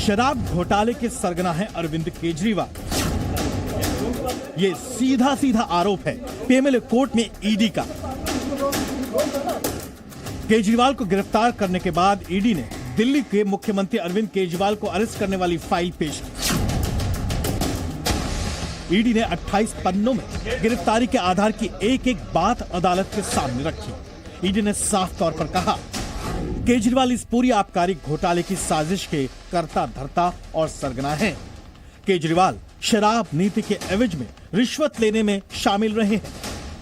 शराब घोटाले के सरगना है अरविंद केजरीवाल। ये सीधा सीधा आरोप है पीएमएलए कोर्ट में ईडी का। केजरीवाल को गिरफ्तार करने के बाद ईडी ने दिल्ली के मुख्यमंत्री अरविंद केजरीवाल को अरेस्ट करने वाली फाइल पेश की। ईडी ने 28 पन्नों में गिरफ्तारी के आधार की एक एक बात अदालत के सामने रखी। ईडी ने साफ तौर पर कहा, केजरीवाल इस पूरी आबकारी घोटाले की साजिश के कर्ता धर्ता और सरगना हैं। केजरीवाल शराब नीति के एवज में रिश्वत लेने में शामिल रहे हैं।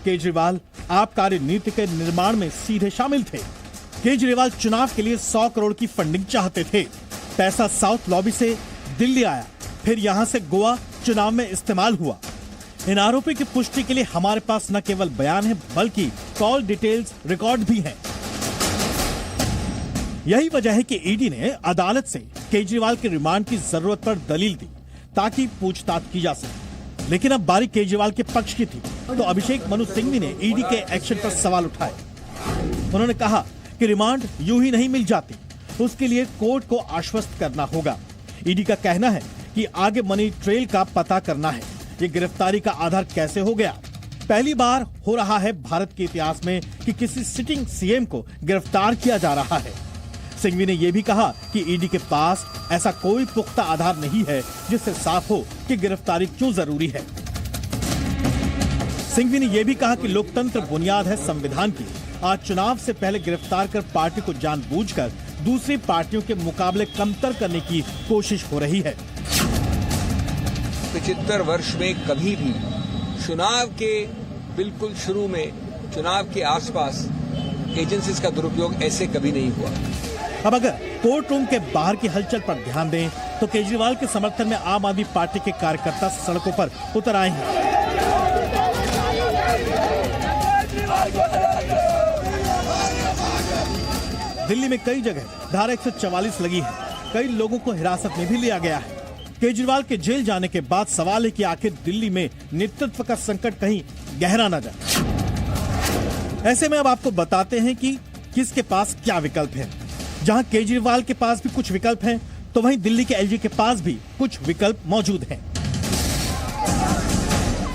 केजरीवाल आबकारी नीति के निर्माण में सीधे शामिल थे। केजरीवाल चुनाव के लिए 100 करोड़ की फंडिंग चाहते थे। पैसा साउथ लॉबी से दिल्ली आया, फिर यहां से गोवा चुनाव में इस्तेमाल हुआ। इन आरोपों की पुष्टि के लिए हमारे पास न केवल बयान है बल्कि कॉल डिटेल्स रिकॉर्ड भी हैं। यही वजह है कि ईडी ने अदालत से केजरीवाल के रिमांड की जरूरत पर दलील दी ताकि पूछताछ की जा सके। लेकिन अब बारी केजरीवाल के पक्ष की थी तो अभिषेक मनु सिंघवी ने ईडी के एक्शन पर सवाल उठाए। उन्होंने कहा कि रिमांड यूं ही नहीं मिल जाती, उसके लिए कोर्ट को आश्वस्त करना होगा। ईडी का कहना है कि आगे मनी ट्रेल का पता करना है। ये गिरफ्तारी का आधार कैसे हो गया? पहली बार हो रहा है भारत के इतिहास में कि किसी सिटिंग सीएम को गिरफ्तार किया जा रहा है। सिंघवी ने यह भी कहा कि ईडी के पास ऐसा कोई पुख्ता आधार नहीं है जिससे साफ हो कि गिरफ्तारी क्यों जरूरी है। सिंघवी ने यह भी कहा कि लोकतंत्र बुनियाद है संविधान की। आज चुनाव से पहले गिरफ्तार कर पार्टी को जानबूझकर दूसरी पार्टियों के मुकाबले कमतर करने की कोशिश हो रही है। 75 वर्ष में कभी भी चुनाव के बिल्कुल शुरू में, चुनाव के आसपास एजेंसीज का दुरुपयोग ऐसे कभी नहीं हुआ। अब अगर कोर्ट रूम के बाहर की हलचल पर ध्यान दें तो केजरीवाल के समर्थन में आम आदमी पार्टी के कार्यकर्ता सड़कों पर उतर आए हैं। दिल्ली में कई जगह धारा 144 लगी है। कई लोगों को हिरासत में भी लिया गया है। केजरीवाल के जेल जाने के बाद सवाल है कि आखिर दिल्ली में नेतृत्व का संकट कहीं गहरा न जाए। ऐसे में अब आपको बताते हैं कि किसके पास क्या विकल्प है। जहां केजरीवाल के पास भी कुछ विकल्प हैं, तो वहीं दिल्ली के एलजी के पास भी कुछ विकल्प मौजूद हैं।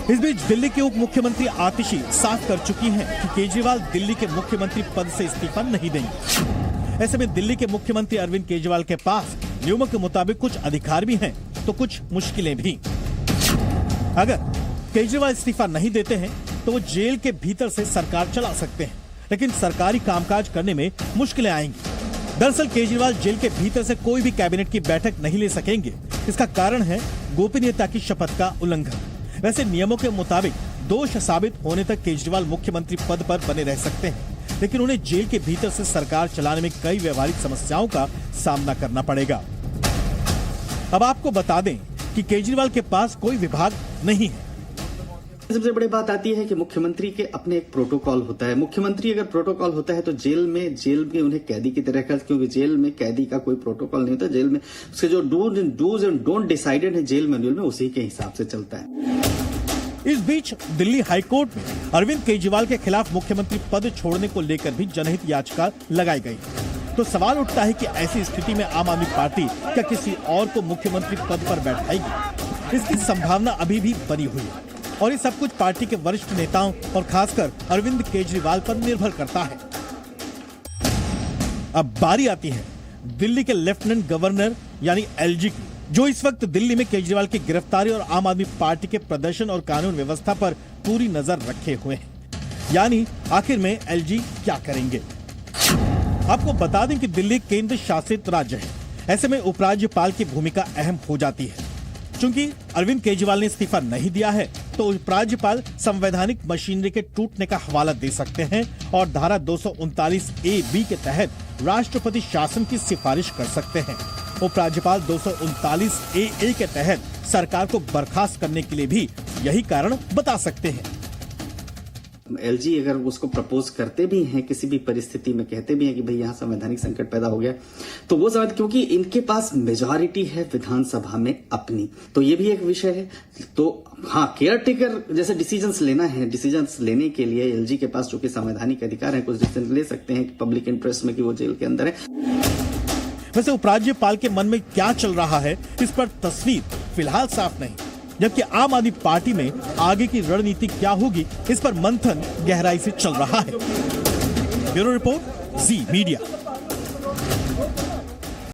इस बीच दिल्ली के उप मुख्यमंत्री आतिशी साफ कर चुकी हैं कि केजरीवाल दिल्ली के मुख्यमंत्री पद से इस्तीफा नहीं देंगे। ऐसे में दिल्ली के मुख्यमंत्री अरविंद केजरीवाल के पास नियमों के मुताबिक कुछ अधिकार भी हैं तो कुछ मुश्किलें भी। अगर केजरीवाल इस्तीफा नहीं देते हैं तो वो जेल के भीतर से सरकार चला सकते हैं, लेकिन सरकारी कामकाज करने में मुश्किलें आएंगी। दरअसल केजरीवाल जेल के भीतर से कोई भी कैबिनेट की बैठक नहीं ले सकेंगे। इसका कारण है गोपनीयता की शपथ का उल्लंघन। वैसे नियमों के मुताबिक दोष साबित होने तक केजरीवाल मुख्यमंत्री पद पर बने रह सकते हैं, लेकिन उन्हें जेल के भीतर से सरकार चलाने में कई व्यवहारिक समस्याओं का सामना करना पड़ेगा। अब आपको बता दें कि केजरीवाल के पास कोई विभाग नहीं है। सबसे बड़ी बात आती है कि मुख्यमंत्री के अपने एक प्रोटोकॉल होता है। मुख्यमंत्री अगर प्रोटोकॉल होता है तो जेल में उन्हें कैदी की तरह, क्योंकि जेल में कैदी का कोई प्रोटोकॉल नहीं होता। जेल में उसके जो डूज एंड डोंट डिसाइडेड है जेल मैनुअल में, उसी के हिसाब से चलता है। इस बीच दिल्ली हाईकोर्ट में अरविंद केजरीवाल के खिलाफ मुख्यमंत्री पद छोड़ने को लेकर भी जनहित याचिका लगाई गई। तो सवाल उठता है कि ऐसी स्थिति में आम आदमी पार्टी क्या किसी और को मुख्यमंत्री पद पर बैठाएगी? इसकी संभावना अभी भी बनी हुई है और ये सब कुछ पार्टी के वरिष्ठ नेताओं और खासकर अरविंद केजरीवाल पर निर्भर करता है। अब बारी आती है दिल्ली के लेफ्टिनेंट गवर्नर यानी एलजी की, जो इस वक्त दिल्ली में केजरीवाल की गिरफ्तारी और आम आदमी पार्टी के प्रदर्शन और कानून व्यवस्था पर पूरी नजर रखे हुए हैं। यानी आखिर में एलजी क्या करेंगे? आपको बता दें कि दिल्ली केंद्र शासित राज्य है। ऐसे में उपराज्यपाल की भूमिका अहम हो जाती है। चूंकि अरविंद केजरीवाल ने इस्तीफा नहीं दिया है तो उपराज्यपाल संवैधानिक मशीनरी के टूटने का हवाला दे सकते हैं और धारा 239A(b) के तहत राष्ट्रपति शासन की सिफारिश कर सकते हैं। उपराज्यपाल 239A(a) के तहत सरकार को बर्खास्त करने के लिए भी यही कारण बता सकते हैं। एलजी अगर उसको प्रपोज करते भी हैं, किसी भी परिस्थिति में कहते भी हैं कि भाई यहाँ संवैधानिक संकट पैदा हो गया, तो वो समझ, क्योंकि इनके पास मेजॉरिटी है विधानसभा में अपनी, तो ये भी एक विषय है। तो हाँ, केयर टेकर जैसे डिसीजंस लेना है, डिसीजंस लेने के लिए एलजी के पास जो कि संवैधानिक अधिकार है, कुछ डिसीजन ले सकते हैं पब्लिक इंटरेस्ट में कि वो जेल के अंदर है। वैसे उपराज्यपाल के मन में क्या चल रहा है, इस पर तस्वीर फिलहाल साफ नहीं, जबकि आम आदमी पार्टी में आगे की रणनीति क्या होगी, इस पर मंथन गहराई से चल रहा है। ब्यूरो रिपोर्ट, जी मीडिया।